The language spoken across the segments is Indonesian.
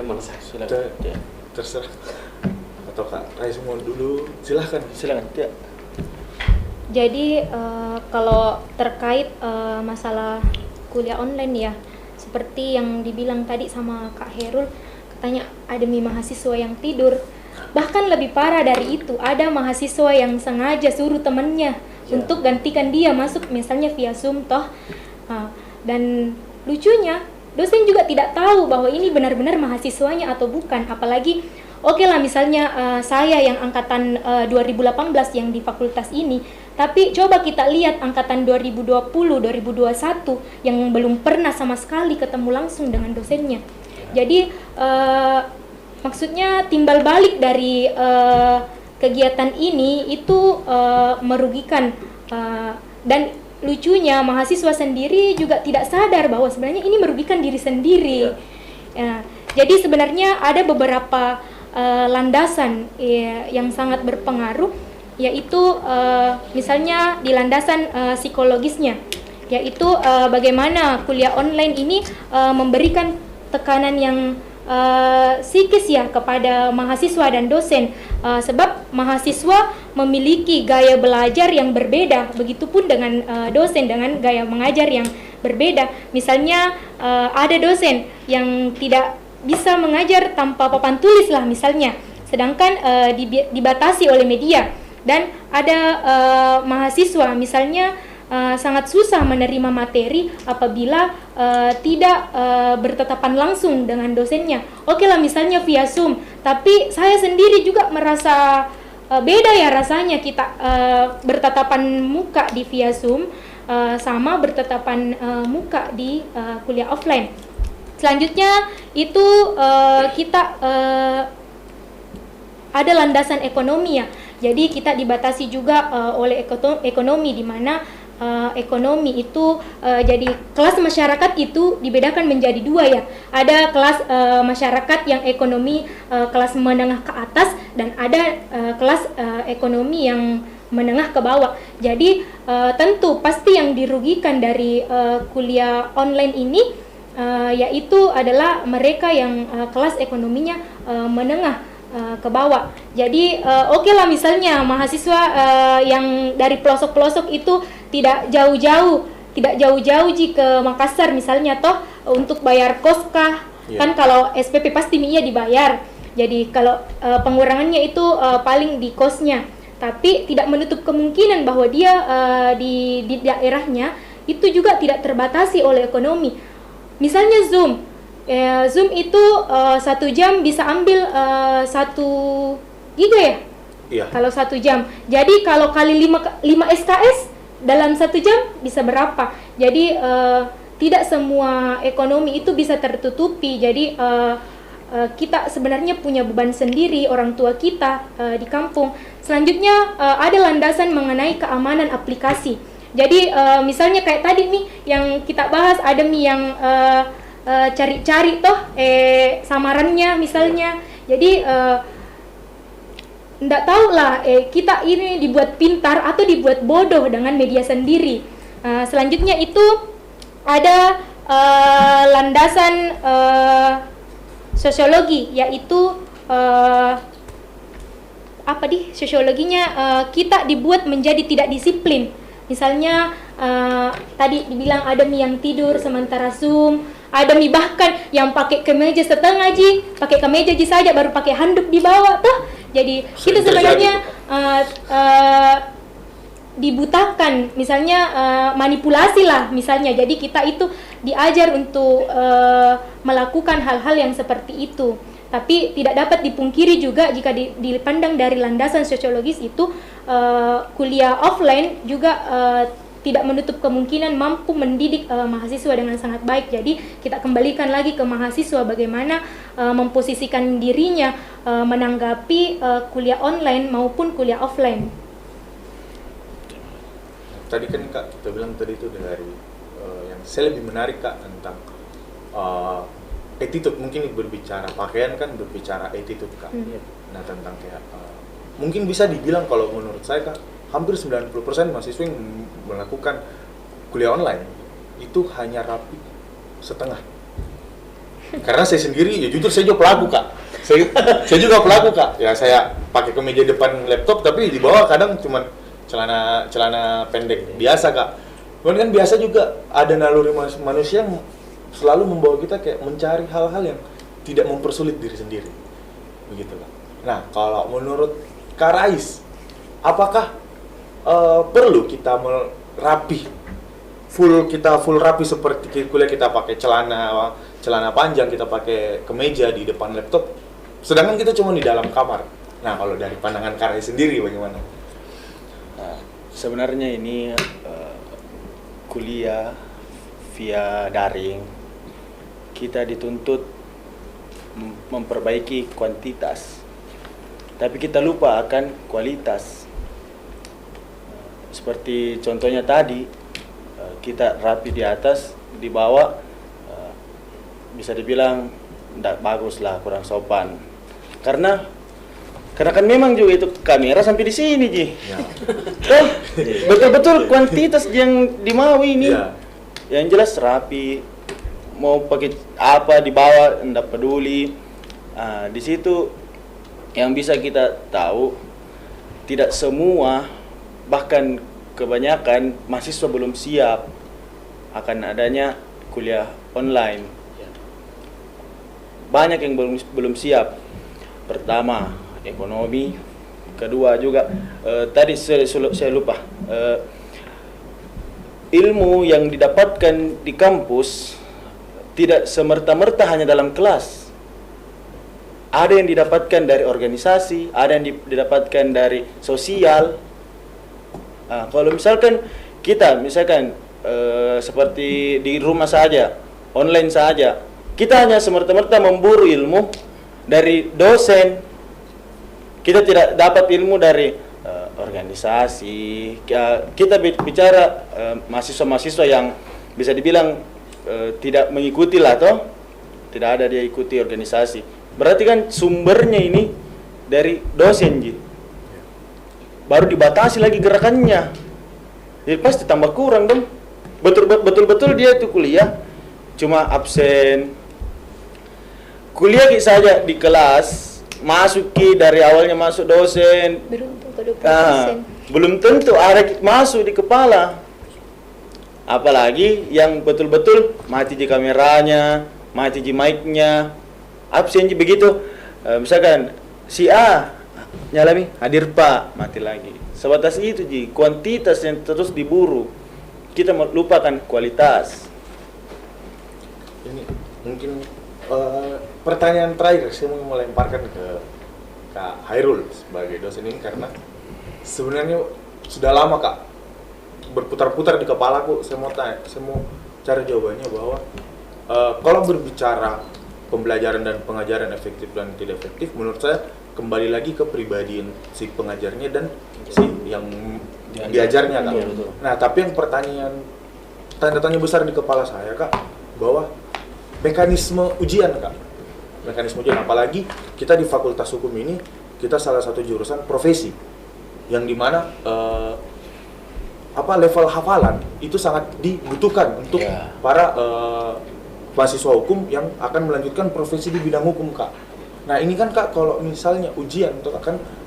Gimana saya? Silakan. Terserah. Atau Kak Raisumon dulu, silakan. Ya. Jadi kalau terkait masalah kuliah online ya, seperti yang dibilang tadi sama Kak Herul, katanya ada mahasiswa yang tidur. Bahkan lebih parah dari itu, ada mahasiswa yang sengaja suruh temennya untuk gantikan dia masuk misalnya via Zoom toh. Dan lucunya dosen juga tidak tahu bahwa ini benar-benar mahasiswanya atau bukan. Apalagi oke lah misalnya saya yang angkatan 2018 yang di fakultas ini, tapi coba kita lihat angkatan 2020, 2021 yang belum pernah sama sekali ketemu langsung dengan dosennya. Jadi maksudnya timbal balik dari kegiatan ini itu merugikan, dan lucunya mahasiswa sendiri juga tidak sadar bahwa sebenarnya ini merugikan diri sendiri. Jadi sebenarnya ada beberapa landasan yang sangat berpengaruh, yaitu misalnya di landasan psikologisnya, yaitu bagaimana kuliah online ini memberikan tekanan yang psikis ya kepada mahasiswa dan dosen, sebab mahasiswa memiliki gaya belajar yang berbeda, begitupun dengan dosen dengan gaya mengajar yang berbeda. Misalnya ada dosen yang tidak bisa mengajar tanpa papan tulis lah misalnya, sedangkan dibatasi oleh media, dan ada mahasiswa misalnya sangat susah menerima materi apabila tidak bertatapan langsung dengan dosennya. Oke lah misalnya via Zoom, tapi saya sendiri juga merasa beda ya rasanya kita bertatapan muka di via Zoom sama bertatapan muka di kuliah offline. Selanjutnya itu kita ada landasan ekonomi ya. Jadi kita dibatasi juga oleh ekonomi, di mana ekonomi itu jadi kelas masyarakat itu dibedakan menjadi dua ya. Ada kelas masyarakat yang ekonomi kelas menengah ke atas, dan ada kelas ekonomi yang menengah ke bawah. Jadi tentu pasti yang dirugikan dari kuliah online ini yaitu adalah mereka yang kelas ekonominya menengah ke bawah. Jadi oke lah misalnya mahasiswa yang dari pelosok-pelosok itu tidak jauh-jauh jika Makassar misalnya toh untuk bayar kos kah, kan kalau SPP pasti iya dibayar. Jadi kalau pengurangannya itu paling di kosnya, tapi tidak menutup kemungkinan bahwa dia di daerahnya itu juga tidak terbatasi oleh ekonomi. Misalnya Zoom itu 1 jam bisa ambil 1 giga ya? Iya. Kalau 1 jam. Jadi kalau kali 5 SKS dalam 1 jam bisa berapa? Jadi tidak semua ekonomi itu bisa tertutupi. Jadi kita sebenarnya punya beban sendiri, orang tua kita di kampung. Selanjutnya ada landasan mengenai keamanan aplikasi. Jadi misalnya kayak tadi nih yang kita bahas, ada yang cari-cari toh samarannya misalnya. Jadi nggak tahu lah kita ini dibuat pintar atau dibuat bodoh dengan media sendiri. Selanjutnya itu ada landasan sosiologi, yaitu sosiologinya kita dibuat menjadi tidak disiplin. Misalnya tadi dibilang ada yang tidur sementara Zoom, ada bahkan yang pakai kemeja setengah pakai kemeja saja baru pakai handuk di bawah tuh. Jadi kita sebenarnya dibutakan, misalnya manipulasi lah misalnya. Jadi kita itu diajar untuk melakukan hal-hal yang seperti itu. Tapi tidak dapat dipungkiri juga jika dipandang dari landasan sosiologis itu, kuliah offline juga tidak menutup kemungkinan mampu mendidik mahasiswa dengan sangat baik. Jadi kita kembalikan lagi ke mahasiswa bagaimana memposisikan dirinya menanggapi kuliah online maupun kuliah offline. Tadi kan Kak kita bilang tadi itu dari yang saya lebih menarik Kak tentang attitude. Mungkin berbicara pakaian kan berbicara attitude Kak. Nah tentang kayak mungkin bisa dibilang kalau menurut saya Kak, hampir 90% mahasiswa yang melakukan kuliah online itu hanya rapi setengah. Karena saya sendiri, ya jujur saya juga pelaku kak. Saya juga pelaku kak. Ya saya pakai kemeja depan laptop, tapi di bawah kadang cuman celana pendek biasa kak. Cuman kan biasa juga ada naluri manusia yang selalu membawa kita kayak mencari hal-hal yang tidak mempersulit diri sendiri, begitu kak. Nah kalau menurut Kak Rais, apakah perlu kita rapi, full rapi seperti kuliah kita pakai celana panjang, kita pakai kemeja di depan laptop, sedangkan kita cuma di dalam kamar. Nah kalau dari pandangan Kak Rais sendiri bagaimana? Nah, sebenarnya ini kuliah via daring, kita dituntut memperbaiki kuantitas, tapi kita lupa akan kualitas. Seperti contohnya tadi, kita rapi di atas, di bawah bisa dibilang tidak bagus lah, kurang sopan. Karena kan memang juga itu kamera sampai di sini Ji. Ya. Oh, betul-betul kuantitas yang dimau ini. Ya. Yang jelas rapi, mau pakai apa di bawah tidak peduli. Di situ yang bisa kita tahu, tidak semua, bahkan kebanyakan mahasiswa belum siap akan adanya kuliah online. Banyak yang belum siap. Pertama, ekonomi. Kedua juga tadi saya lupa, ilmu yang didapatkan di kampus tidak semerta-merta hanya dalam kelas. Ada yang didapatkan dari organisasi, ada yang didapatkan dari sosial. Kalau misalkan kita seperti di rumah saja, online saja, kita hanya semerta-merta memburu ilmu dari dosen. Kita tidak dapat ilmu dari organisasi. Kita bicara mahasiswa-mahasiswa yang bisa dibilang tidak mengikuti lah toh, tidak ada dia ikuti organisasi. Berarti kan sumbernya ini dari dosen Ji. Baru dibatasi lagi gerakannya. Jadi pasti tambah kurang dong. Betul-betul dia itu kuliah cuma absen. Kuliah saja di kelas, masuki dari awalnya masuk dosen. Beruntung ke 20%. Belum tentu ada masuk di kepala. Apalagi yang betul-betul mati di kameranya, mati di mic-nya, absen begitu. Misalkan si A nyalami, hadir Pak, mati lagi. Sebatas itu Ji, kuantitas yang terus diburu. Kita lupakan kualitas. Ini mungkin pertanyaan terakhir saya mau melemparkan ke Kak Hairul sebagai dosen ini, karena sebenarnya sudah lama Kak berputar-putar di kepalaku. Saya mau cari jawabannya bahwa kalau berbicara pembelajaran dan pengajaran efektif dan tidak efektif, menurut saya kembali lagi ke pribadian si pengajarnya dan si yang diajarnya Kak. Nah, tapi yang tanda tanya besar di kepala saya Kak, bahwa mekanisme ujian Kak. Mekanisme ujian, apalagi kita di Fakultas Hukum ini, kita salah satu jurusan profesi yang dimana level hafalan itu sangat dibutuhkan untuk para mahasiswa hukum yang akan melanjutkan profesi di bidang hukum Kak. Nah ini kan Kak, kalau misalnya ujian untuk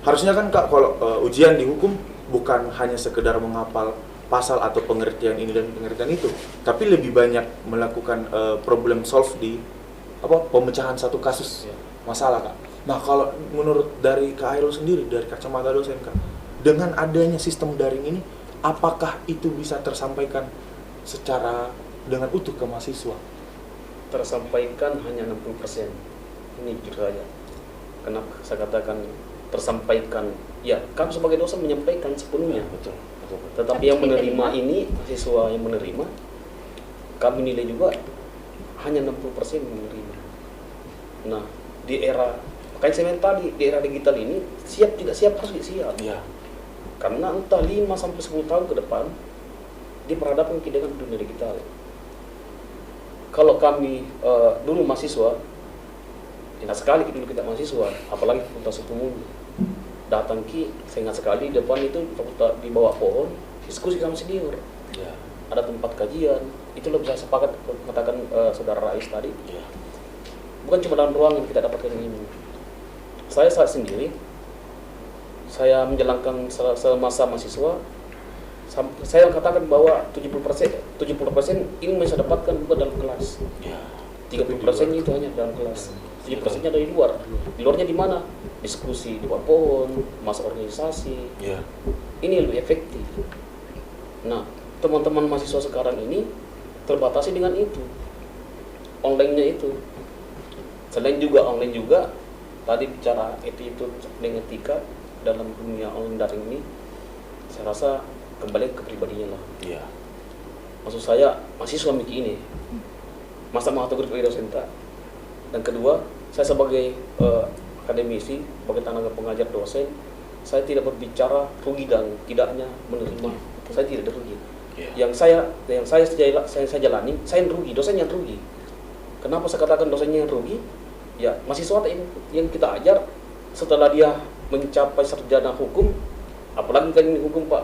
harusnya kan Kak, kalau ujian di hukum bukan hanya sekedar menghafal pasal atau pengertian ini dan pengertian itu, tapi lebih banyak melakukan problem solve di pemecahan satu kasus masalah Kak. Nah kalau menurut dari Kak Hairul sendiri, dari kacamata dosen Kak, dengan adanya sistem daring ini, apakah itu bisa tersampaikan secara dengan utuh ke mahasiswa? Tersampaikan hanya 60%. Ini jujur saja. Kenapa saya katakan tersampaikan? Ya, kami sebagai dosen menyampaikan sepenuhnya. Betul. Tetapi yang menerima ini, siswa yang menerima, kami nilai juga hanya 60% menerima. Nah, di era, makanya saya bilang tadi, di era digital ini, siap tidak siap harus siap. Iya. Karena entah 5-10 tahun ke depan, diperhadapkan dengan dunia digital. Kalau kami dulu mahasiswa, ingat sekali dulu kita mahasiswa, apalagi fakultas hukum datang saya ingat sekali depan itu fakultas di bawah pohon diskusi sama senior. Ya. Ada tempat kajian, itu lo bisa sepakat mengatakan saudara Rais tadi. Ya. bukan cuma dalam ruangan kita dapatkan ilmu. Saya saat sendiri, saya menjalankan semasa mahasiswa, saya katakan bahwa 70% ilmu yang saya dapatkan bukan dalam kelas. 30% itu hanya dalam kelas. 70%-nya dari luar. Di luarnya di mana? Diskusi di bawah pohon, masa organisasi. Ini lebih efektif. Nah, teman-teman mahasiswa sekarang ini terbatasi dengan itu. Online-nya itu. Selain juga online juga, tadi bicara attitude dan etika dalam dunia online daring ini, saya rasa kembali ke pribadinya lah. Maksud saya, mahasiswa mikir ini, masa mau sebagai dosen tak? Dan kedua, saya sebagai akademisi, sebagai tenaga pengajar dosen, saya tidak berbicara rugi dan tidaknya menerima. Saya tidak rugi. Yang saya jalani, saya yang rugi, dosen yang rugi. Kenapa saya katakan dosennya yang rugi? Ya, mahasiswa yang kita ajar setelah dia mencapai sarjana hukum, apalagi kan ini hukum Pak,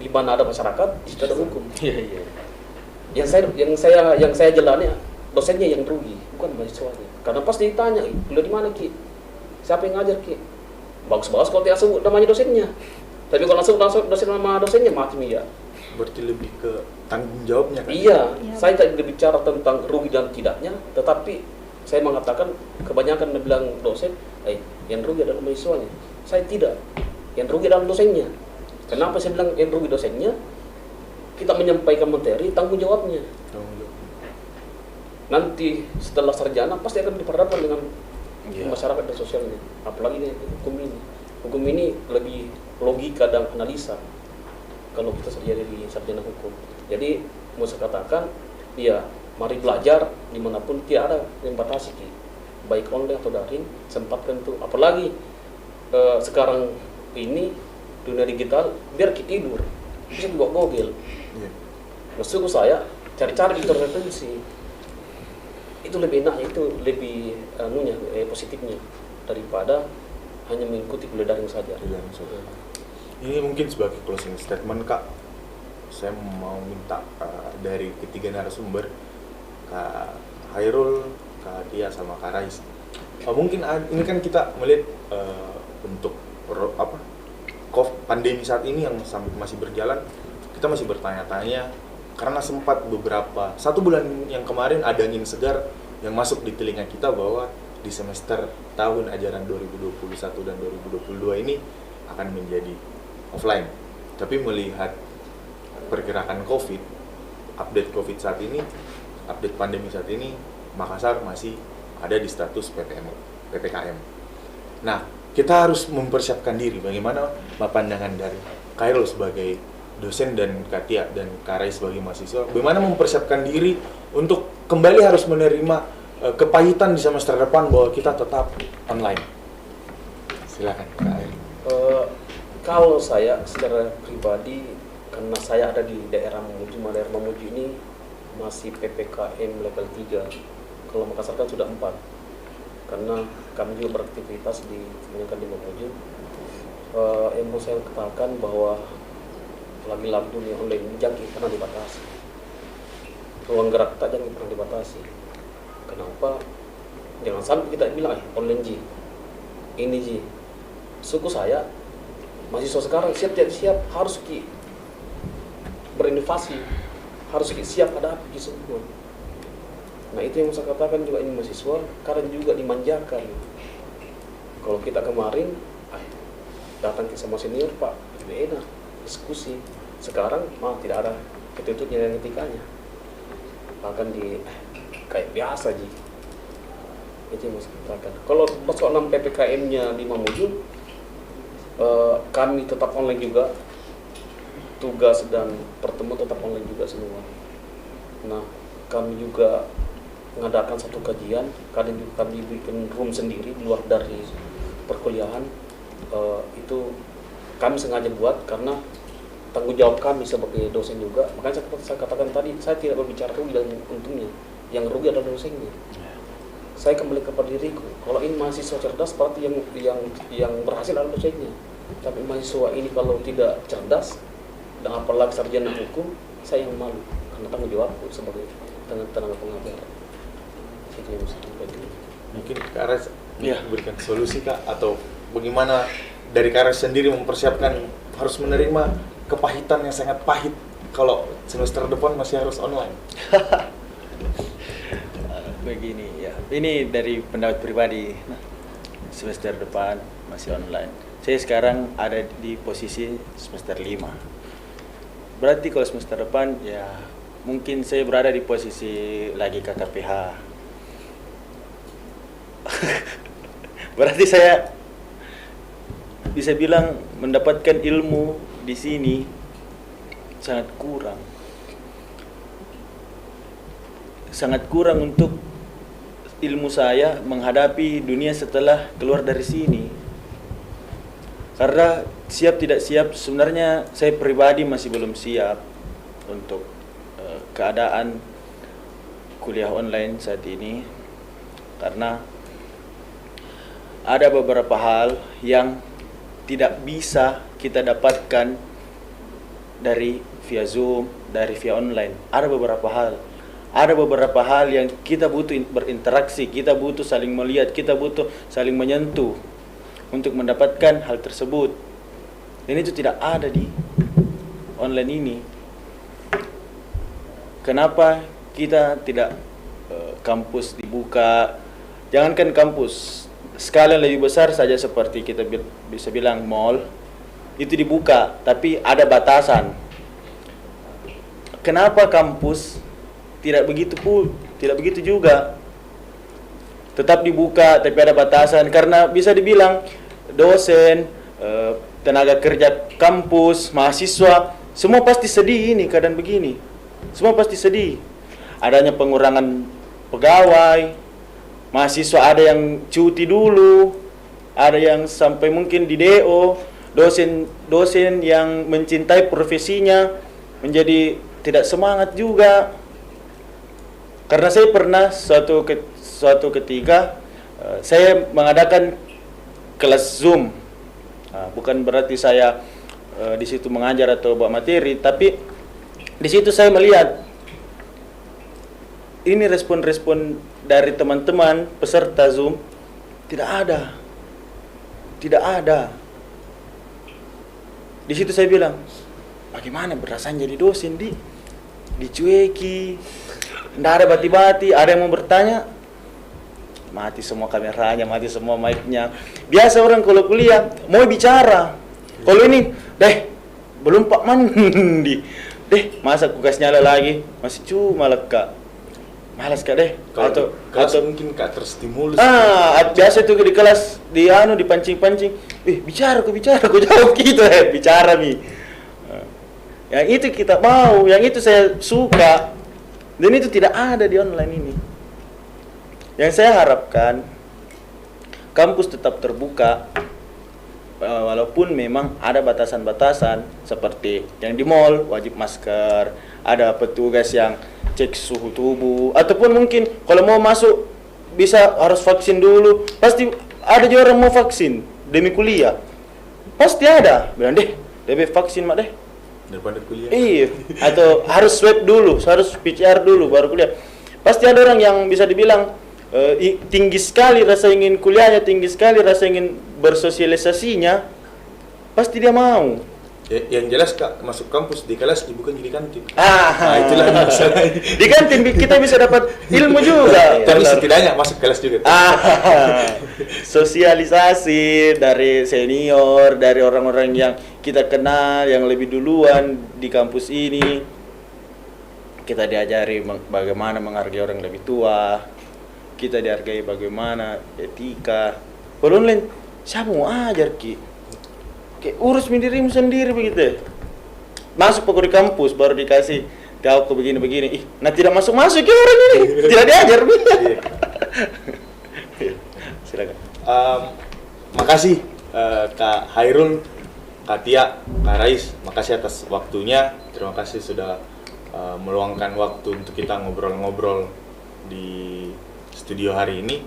di mana ada masyarakat, di situ ada hukum. Yang saya jalani, dosennya yang rugi, bukan mahasiswanya. Karena pasti ditanya, kuliah di mana Ki? Siapa yang ngajar Ki? Bagus-bagus kalau tidak sebut namanya dosennya. Tapi kalau langsung dosen nama dosennya mati ya. Berarti lebih ke tanggung jawabnya kan? Iya, saya tidak bicara tentang rugi dan tidaknya, tetapi saya mengatakan kebanyakan bilang dosen, yang rugi adalah mahasiswanya. Saya tidak, yang rugi adalah dosennya. Kenapa saya bilang yang rugi dosennya? Kita menyampaikan materi, tanggung jawabnya. Nanti setelah sarjana pasti akan diperhadapkan dengan masyarakat dan sosialnya. Apalagi hukum ini. Hukum ini lebih logika dan analisa kalau kita jadi sarjana hukum. Jadi mau saya katakan, mari belajar dimanapun, tidak ada yang batasi, baik online atau daring, sempatkan itu. Apalagi sekarang ini dunia digital, biar kita tidur bisa buat Google. Maksudku saya cari-cari intervensi itu lebih enak, itu lebih positifnya daripada hanya mengikuti kuliah daring saja. Ini mungkin sebagai closing statement Kak, saya mau minta dari ketiga narasumber, Kak Hairul, Kak Tia, sama Kak Rais. Mungkin ini kan kita melihat untuk pandemi saat ini yang masih berjalan, kita masih bertanya-tanya karena sempat satu bulan yang kemarin ada angin segar yang masuk di telinga kita bahwa di semester tahun ajaran 2021 dan 2022 ini akan menjadi offline. Tapi melihat pergerakan COVID, update COVID saat ini, update pandemi saat ini, Makassar masih ada di status PPKM. Nah, kita harus mempersiapkan diri. Bagaimana pandangan dari Khairul sebagai dosen dan Katia dan Karai sebagai mahasiswa, bagaimana mempersiapkan diri untuk kembali harus menerima kepahitan di semester depan bahwa kita tetap online. Silakan Kak Hairul. Kalau saya secara pribadi, karena saya ada di daerah Mamuju ini masih PPKM level 3. Kalau Makassar kan sudah 4. Karena kami juga beraktivitas di Mamuju. Yang mau saya katakan bahwa lagi-lagi dunia online ini jangan pernah dibatasi. Ruang gerak kita jangan pernah dibatasi. Kenapa? Jangan sampai kita bilang online Ji, ini Ji. Suku saya, mahasiswa sekarang siap harus berinovasi, harus siap hadapi semua. Nah itu yang saya katakan juga, ini mahasiswa karena juga dimanjakan. Kalau kita kemarin datang ke sama senior Pak, lebih enak diskusi. Sekarang tidak ada ketutupnya dan etikanya, bahkan kayak biasa Ji. Itu yang saya katakan. Kalau persoalan PPKM-nya di Mamuju, kami tetap online juga, tugas dan pertemuan tetap online juga semua. Nah, kami juga mengadakan satu kajian, kadang juga kami bikin room sendiri di luar dari perkuliahan. Itu kami sengaja buat karena tanggung jawab kami sebagai dosen juga. Makanya saya katakan tadi, saya tidak berbicara rugi dan untungnya, yang rugi adalah dosennya. Saya kembali kepada diriku. Kalau ini mahasiswa cerdas, berarti yang berhasil adalah dosennya. Tapi mahasiswa ini kalau tidak cerdas, dan apalagi sarjana hukum, saya yang malu karena tanggung jawabku sebagai tenaga pengajar. Itu yang saya sampaikan. Mungkin Kak Ares Iya. memberikan solusi Kak, atau bagaimana dari Kak Ares sendiri mempersiapkan harus menerima kepahitan yang sangat pahit kalau semester depan masih harus online. Begini ya, ini dari pendapat pribadi. Nah, semester depan masih online. Saya sekarang ada di posisi semester 5. Berarti kalau semester depan ya mungkin saya berada di posisi lagi KKPH. Berarti saya bisa bilang mendapatkan ilmu di sini sangat kurang. Sangat kurang untuk ilmu saya menghadapi dunia setelah keluar dari sini. Karena siap tidak siap, sebenarnya saya pribadi masih belum siap untuk keadaan kuliah online saat ini. Karena ada beberapa hal yang tidak bisa kita dapatkan dari via Zoom, dari via online. Ada beberapa hal. Ada beberapa hal yang kita butuh berinteraksi, kita butuh saling melihat, kita butuh saling menyentuh untuk mendapatkan hal tersebut. Dan itu tidak ada di online ini. Kenapa kita tidak kampus dibuka? Jangankan kampus, skala lebih besar saja seperti kita bisa bilang mall, itu dibuka, tapi ada batasan. Kenapa kampus tidak begitu juga? Tetap dibuka, tapi ada batasan. Karena bisa dibilang dosen, tenaga kerja kampus, mahasiswa, semua pasti sedih ini keadaan begini. Semua pasti sedih. Adanya pengurangan pegawai, mahasiswa ada yang cuti dulu, ada yang sampai mungkin di DO, dosen yang mencintai profesinya menjadi tidak semangat juga. Karena saya pernah suatu ketika saya mengadakan kelas Zoom. Bukan berarti saya di situ mengajar atau buat materi, tapi di situ saya melihat ini respon-respon dari teman-teman peserta Zoom tidak ada. Di situ saya bilang, bagaimana berasanya jadi dosen dicueki, tidak ada bati-bati, ada yang mau bertanya, mati semua kameranya, mati semua mic-nya. Biasa orang kalau kuliah mau bicara, kalau ini, belum Pak mandi, masa kulkas nyala lagi, masih cuma leka. Malas Kak deh. Atau mungkin Kak terstimulus. Biasa itu di kelas dipancing-pancing. Bicara kok jawab gitu bicara mi. Yang itu kita mau, yang itu saya suka. Dan itu tidak ada di online ini. Yang saya harapkan kampus tetap terbuka, walaupun memang ada batasan-batasan seperti yang di mall wajib masker, ada petugas yang cek suhu tubuh, ataupun mungkin kalau mau masuk bisa harus vaksin dulu. Pasti ada juga orang mau vaksin demi kuliah, pasti ada bilang lebih vaksin mak daripada kuliah. Iya, atau harus swab dulu, harus PCR dulu baru kuliah. Pasti ada orang yang bisa dibilang tinggi sekali rasa ingin kuliahnya, tinggi sekali rasa ingin bersosialisasinya, pasti dia mau. Yang jelas Kak masuk kampus di kelas bukan jadi kantin. Itulah masalahnya. Di kantin kita bisa dapat ilmu juga. Tapi setidaknya masuk kelas juga. Sosialisasi dari senior, dari orang-orang yang kita kenal, yang lebih duluan di kampus ini. Kita diajari bagaimana menghargai orang lebih tua. Kita dihargai bagaimana etika. Kalau online, siapa mau ajar Ki? Urus dirimu sendiri begitu. Masuk pokok di kampus baru dikasih tahu ke begini-begini. Tidak masuk ya orang ini. Tidak diajar. Silakan. Makasih Kak Hairul, Kak Tia, Kak Rais. Makasih atas waktunya. Terima kasih sudah meluangkan waktu untuk kita ngobrol-ngobrol di studio hari ini.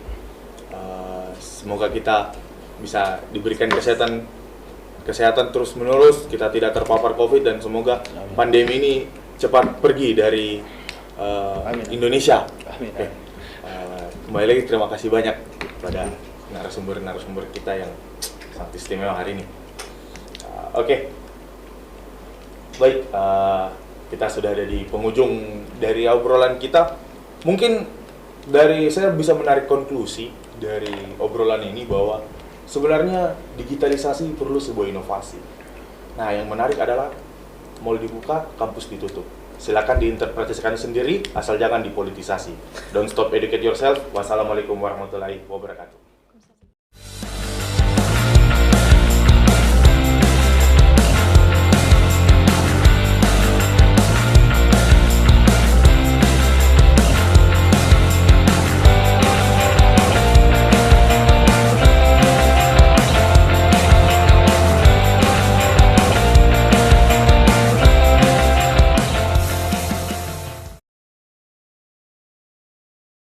Semoga kita bisa diberikan kesehatan terus menerus, kita tidak terpapar COVID, dan semoga pandemi ini cepat pergi dari Indonesia. Amin. Kembali lagi terima kasih banyak. pada narasumber-narasumber kita yang sangat istimewa hari ini. Oke. Baik, kita sudah ada di penghujung dari obrolan kita. Mungkin dari saya bisa menarik konklusi dari obrolan ini bahwa sebenarnya digitalisasi perlu sebuah inovasi. Nah, yang menarik adalah mall dibuka, kampus ditutup. Silakan diinterpretasikan sendiri, asal jangan dipolitisasi. Don't stop educate yourself. Wassalamualaikum warahmatullahi wabarakatuh.